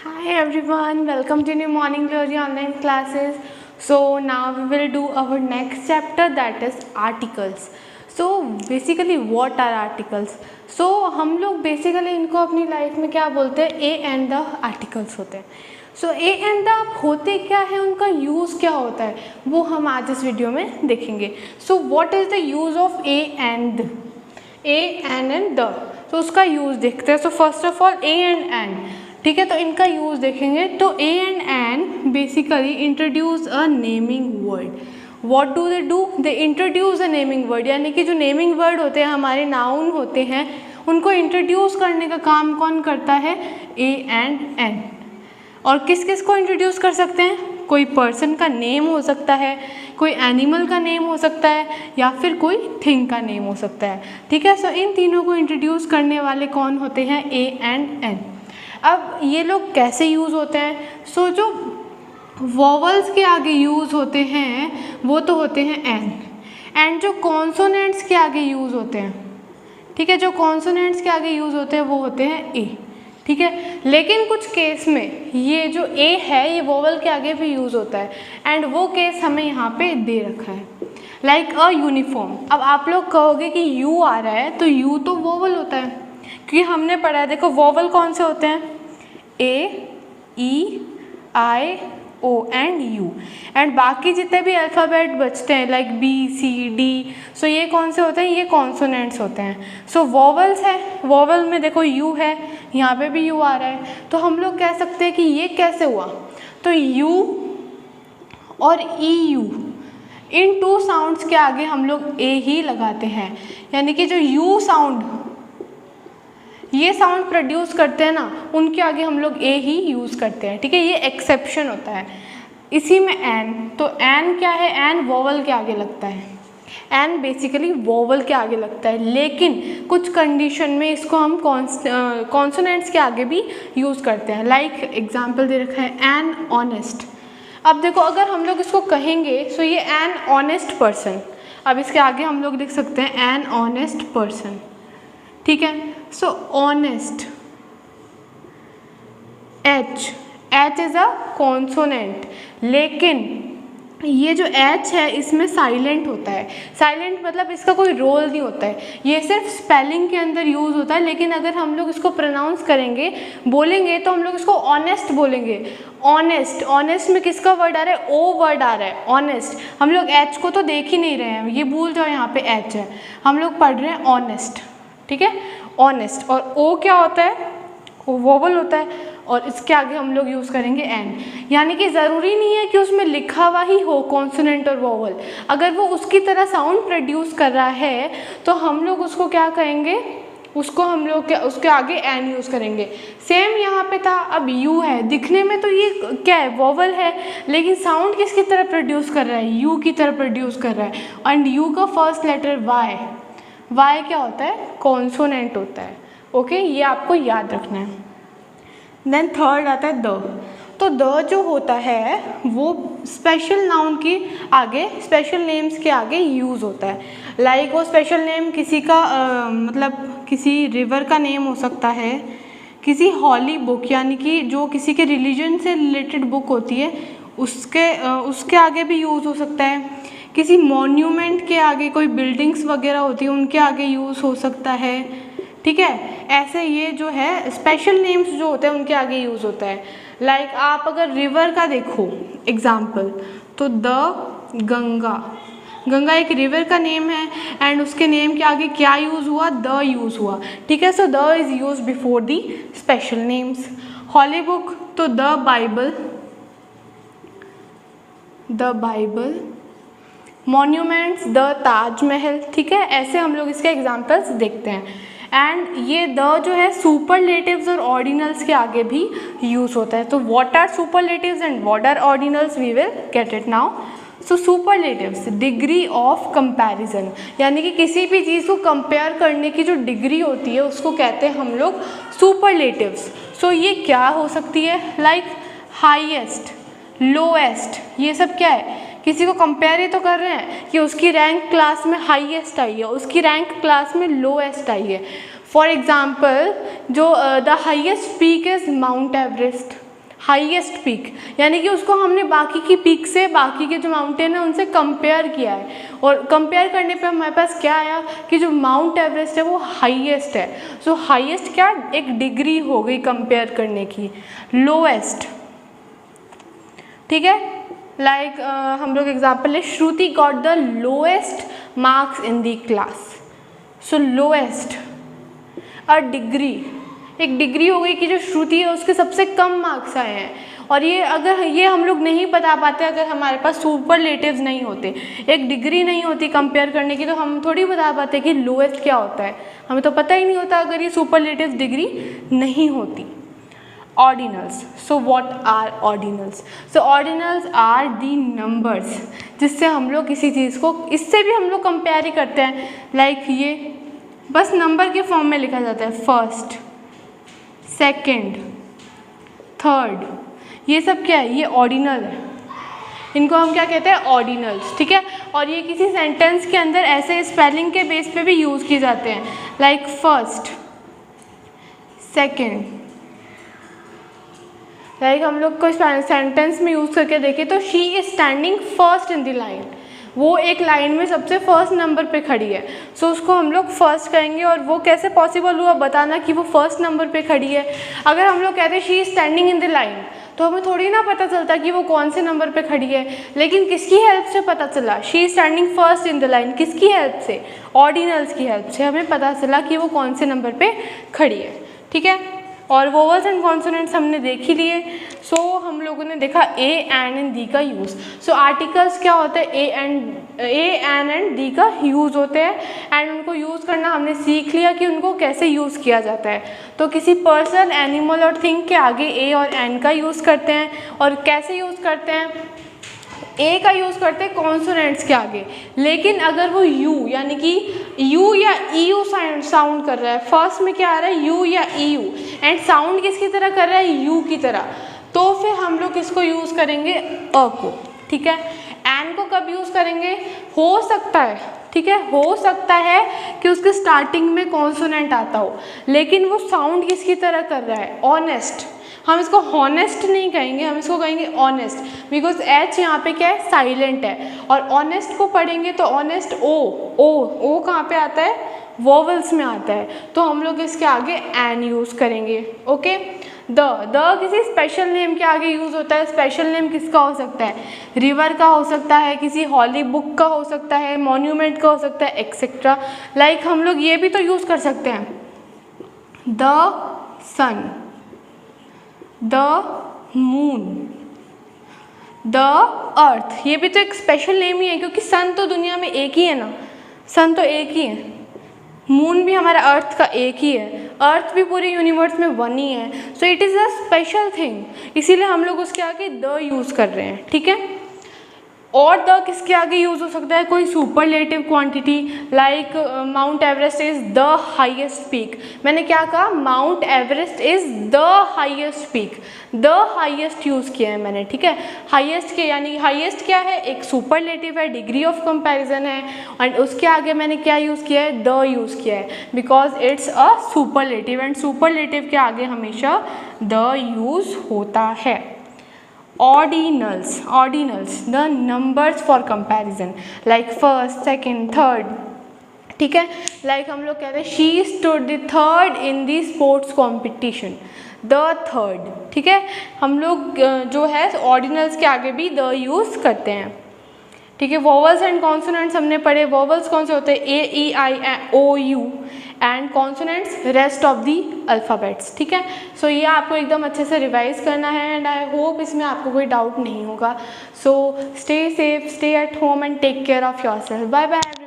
Hi everyone, welcome to new morning glory online classes. So now we will do our next chapter, that is articles. So basically what are articles? So हम लोग basically इनको अपनी life में क्या बोलते हैं, A and the articles होते हैं. सो ए एंड द होते क्या है, उनका यूज़ क्या होता है, वो हम आज इस वीडियो में देखेंगे. So what is the use of A and the. तो उसका यूज़ देखते हैं. So first of all A and, ठीक है, तो इनका यूज़ देखेंगे. तो A and an basically introduce a naming word. What do? They introduce a naming word. यानी कि जो नेमिंग वर्ड होते हैं, हमारे नाउन होते हैं, उनको इंट्रोड्यूस करने का काम कौन करता है? A and an. और किस किस को इंट्रोड्यूस कर सकते हैं? कोई पर्सन का नेम हो सकता है, कोई एनिमल का नेम हो सकता है, या फिर कोई थिंग का नेम हो सकता है. ठीक है, सो इन तीनों को इंट्रोड्यूस करने वाले कौन होते हैं? A and an. अब ये लोग कैसे यूज़ होते हैं? सो जो वॉवल्स के आगे यूज़ होते हैं वो तो होते हैं एन, एंड जो कॉन्सोनेंट्स के आगे यूज़ होते हैं, ठीक है, जो कॉन्सोनेंट्स के आगे यूज़ होते हैं वो होते हैं ए. ठीक है, लेकिन कुछ केस में ये जो ए है ये वोवल के आगे भी यूज़ होता है, एंड वो केस हमें यहाँ पे दे रखा है, लाइक अ यूनिफॉर्म. अब आप लोग कहोगे कि यू आ रहा है, तो यू तो वोवल होता है, क्योंकि हमने पढ़ा है. देखो वोवल कौन से होते हैं? A, E, I, O and you. And बाकी जितने भी अल्फ़ाबेट बचते हैं लाइक बी, सी, डी, सो ये कौन से होते हैं? ये कॉन्सोनेंट्स होते हैं. सो वोवल्स है, वोवल में देखो यू है, यहाँ पे भी यू आ रहा है, तो हम लोग कह सकते हैं कि ये कैसे हुआ. तो यू और ई यू, इन टू साउंड्स के आगे हम लोग ए ही लगाते हैं. यानी कि जो यू साउंड, ये साउंड प्रोड्यूस करते हैं ना, उनके आगे हम लोग ए ही यूज़ करते हैं. ठीक है, ये एक्सेप्शन होता है. इसी में एन, तो एन क्या है? एन वोवल के आगे लगता है. एन बेसिकली वोवल के आगे लगता है, लेकिन कुछ कंडीशन में इसको हम कॉन्सोनेंट्स के आगे भी यूज़ करते हैं. लाइक एग्जाम्पल दे रखा है एन ऑनेस्ट. अब देखो अगर हम लोग इसको कहेंगे, सो ये एन ऑनेस्ट पर्सन, अब इसके आगे हम लोग लिख सकते हैं एन ऑनेस्ट पर्सन. ठीक है, so honest, H is a consonant, लेकिन ये जो एच है इसमें साइलेंट होता है. साइलेंट मतलब इसका कोई रोल नहीं होता है, ये सिर्फ स्पेलिंग के अंदर यूज़ होता है. लेकिन अगर हम लोग इसको प्रोनाउंस करेंगे, बोलेंगे, तो हम लोग इसको ऑनेस्ट बोलेंगे. ऑनेस्ट, ऑनेस्ट में किसका वर्ड आ रहा है? ओ वर्ड आ रहा है, ऑनेस्ट. हम लोग एच को तो देख ही नहीं रहे हैं, ये भूल जाओ, यहाँ पे एच है, हम लोग पढ़ रहे हैं ऑनेस्ट. ठीक है, ऑनेस्ट. और ओ क्या होता है? वो वोवल होता है, और इसके आगे हम लोग यूज़ करेंगे एन. यानी कि ज़रूरी नहीं है कि उसमें लिखा हुआ ही हो कॉन्सोनेंट और वोवल. अगर वो उसकी तरह साउंड प्रोड्यूस कर रहा है तो हम लोग उसको क्या कहेंगे? उसको हम लोग क्या, उसके आगे एन यूज़ करेंगे. सेम यहाँ पे था. अब यू है, दिखने में तो ये क्या है? वोवल है, लेकिन साउंड किसकी तरह प्रोड्यूस कर रहा है? यू की तरह प्रोड्यूस कर रहा है. एंड यू का फर्स्ट लेटर वाई. वाई क्या होता है? कॉन्सोनेंट होता है. ओके, ये आपको याद रखना है. देन थर्ड आता है द. तो द जो होता है वो स्पेशल नाउन के आगे, स्पेशल नेम्स के आगे यूज़ होता है. लाइक वो स्पेशल नेम किसी का मतलब किसी रिवर का नेम हो सकता है, किसी हॉली बुक यानी कि जो किसी के रिलीजन से रिलेटेड बुक होती है उसके आगे भी यूज़ हो सकता है. किसी मॉन्यूमेंट के आगे, कोई बिल्डिंग्स वगैरह होती है उनके आगे यूज़ हो सकता है. ठीक है, ऐसे ये जो है स्पेशल नेम्स जो होते हैं उनके आगे यूज़ होता है. लाइक आप अगर रिवर का देखो एग्जाम्पल, तो द गंगा. गंगा एक रिवर का नेम है, एंड उसके नेम के आगे क्या यूज़ हुआ? द यूज़ हुआ. ठीक है, so the is use before the special names. Holy book, तो the Bible. Monuments, the Taj Mahal. ठीक है, ऐसे हम लोग इसके एग्जाम्पल्स देखते हैं. एंड ये द जो है सुपरलेटिव्स और ऑर्डिनल्स के आगे भी यूज़ होता है. तो what are superlatives and what are ordinals, we will get it now. So superlatives, degree of comparison, यानी कि किसी भी चीज़ को कंपेयर करने की जो डिग्री होती है उसको कहते हैं हम लोग सुपरलेटिव्स. सो ये क्या हो सकती है? लाइक हाईएस्ट, लोएस्ट, ये सब क्या है? किसी को कंपेयर ही तो कर रहे हैं कि उसकी रैंक क्लास में हाईएस्ट आई है, उसकी रैंक क्लास में लोएस्ट आई है. फॉर एग्जाम्पल, जो the highest peak is mount Everest. Highest peak, यानी कि उसको हमने बाकी की पीक से, बाकी के जो माउंटेन है उनसे कंपेयर किया है, और कंपेयर करने पे हमारे पास क्या आया कि जो माउंट एवरेस्ट है वो हाईएस्ट है। सो हाईएस्ट क्या, एक डिग्री हो गई कंपेयर करने की। लोएस्ट, ठीक है, लाइक हम लोग एग्जाम्पल है, Shruti got the lowest marks in the class. So lowest, a degree, एक डिग्री हो गई कि जो श्रुति है उसके सबसे कम मार्क्स आए हैं। और ये अगर ये हम लोग नहीं बता पाते अगर हमारे पास सुपरलेटिव्स नहीं होते, एक डिग्री नहीं होती कंपेयर करने की, तो हम थोड़ी बता पाते कि लोएस्ट क्या होता है, हमें तो पता ही नहीं होता अगर ये सुपरलेटिव डिग्री नहीं होती। Ordinals, so what are ordinals? So ordinals are the numbers जिससे हम लोग किसी चीज़ को, इससे भी हम लोग कंपेयर ही करते हैं, लाइक ये बस नंबर के फॉर्म में लिखा जाता है, फर्स्ट, सेकंड, थर्ड, ये सब क्या है, ये ऑर्डिनल है, इनको हम क्या कहते हैं, ऑर्डिनल्स, ठीक है। और ये किसी सेंटेंस के अंदर ऐसे स्पेलिंग के बेस पे भी यूज़ किए जाते हैं, लाइक फर्स्ट, सेकंड, लाइक हम लोग कोई सेंटेंस में यूज़ करके देखें तो she is standing first in the line, वो एक लाइन में सबसे फर्स्ट नंबर पे खड़ी है, सो उसको हम लोग फर्स्ट कहेंगे। और वो कैसे पॉसिबल हुआ बताना कि वो फर्स्ट नंबर पे खड़ी है। अगर हम लोग कहते हैं she is standing in the line तो हमें थोड़ी ना पता चलता कि वो कौन से नंबर पे खड़ी है, लेकिन किसकी हेल्प से पता चला, she is standing first in the line, किसकी हेल्प से, ऑर्डिनल्स की हेल्प से हमें पता चला कि वो कौन से नंबर पे खड़ी है, ठीक है। और वोवल्स एंड कॉन्सोनेंट्स हमने देख ही लिए। सो हम लोगों ने देखा ए एन एंड दी का यूज़। सो आर्टिकल्स क्या होते हैं, ए एन एंड दी का यूज़ होते हैं, एंड उनको यूज़ करना हमने सीख लिया कि उनको कैसे यूज़ किया जाता है। तो किसी पर्सन, एनिमल और थिंग के आगे ए और एन का यूज़ करते हैं, और कैसे यूज़ करते हैं, ए का यूज़ करते हैं कॉन्सोनेंट्स के आगे, लेकिन अगर वो यू यानी कि यू या ई यू साउंड कर रहा है, फर्स्ट में क्या आ रहा है, यू या ई यू, एंड साउंड किसकी तरह कर रहा है, यू की तरह, तो फिर हम लोग किसको यूज़ करेंगे, अ को, ठीक है। एन को कब यूज़ करेंगे, हो सकता है, ठीक है, हो सकता है कि उसके स्टार्टिंग में कॉन्सोनेंट आता हो, लेकिन वो साउंड किसकी तरह कर रहा है, ऑनेस्ट, हम इसको हॉनेस्ट नहीं कहेंगे, हम इसको कहेंगे ऑनेस्ट, बिकॉज एच यहाँ पे क्या है, साइलेंट है। और ऑनेस्ट को पढ़ेंगे तो ऑनेस्ट ओ कहाँ पे आता है, वोवल्स में आता है, तो हम लोग इसके आगे एन यूज़ करेंगे, ओके। द किसी स्पेशल नेम के आगे यूज़ होता है। स्पेशल नेम किसका हो सकता है, रिवर का हो सकता है, किसी हॉली बुक का हो सकता है, मॉन्यूमेंट का हो सकता है, एक्सेट्रा। लाइक हम लोग ये भी तो यूज़ कर सकते हैं, the sun, the moon, the earth, ये भी तो एक स्पेशल नेम ही है, क्योंकि सन तो दुनिया में एक ही है ना, सन तो एक ही है, मून भी हमारा अर्थ का एक ही है, अर्थ भी पूरे यूनिवर्स में वन ही है, so it is a special thing, इसीलिए हम लोग उसके आगे द यूज़ कर रहे हैं, ठीक है। और द किसके आगे यूज़ हो सकता है, कोई superlative quantity, like mount Everest is the highest peak. मैंने क्या कहा, mount Everest is the highest peak, the highest use किया है मैंने, ठीक है। हाईएस्ट के यानी हाईएस्ट क्या है, एक सुपरलेटिव है, डिग्री ऑफ कंपैरिजन है, एंड उसके आगे मैंने क्या यूज़ किया है, द यूज़ किया है, because it's a superlative, and superlative के आगे हमेशा द यूज़ होता है। Ordinals the numbers for comparison, like first, second, third, ठीक है। लाइक हम लोग कहते हैं she stood the third in the sports competition, the third, ठीक है। हम लोग जो है ऑर्डिनल्स के आगे भी द यूज़ करते हैं, ठीक है। वोवल्स एंड कॉन्सोनेंट्स हमने पढ़े, वोवल्स कौन से होते हैं, A E I O U, and consonants rest of the alphabets, ठीक है। सो ये आपको एकदम अच्छे से रिवाइज करना है, एंड आई होप इसमें आपको कोई डाउट नहीं होगा। So stay safe, stay at home and take care of yourself. Bye bye.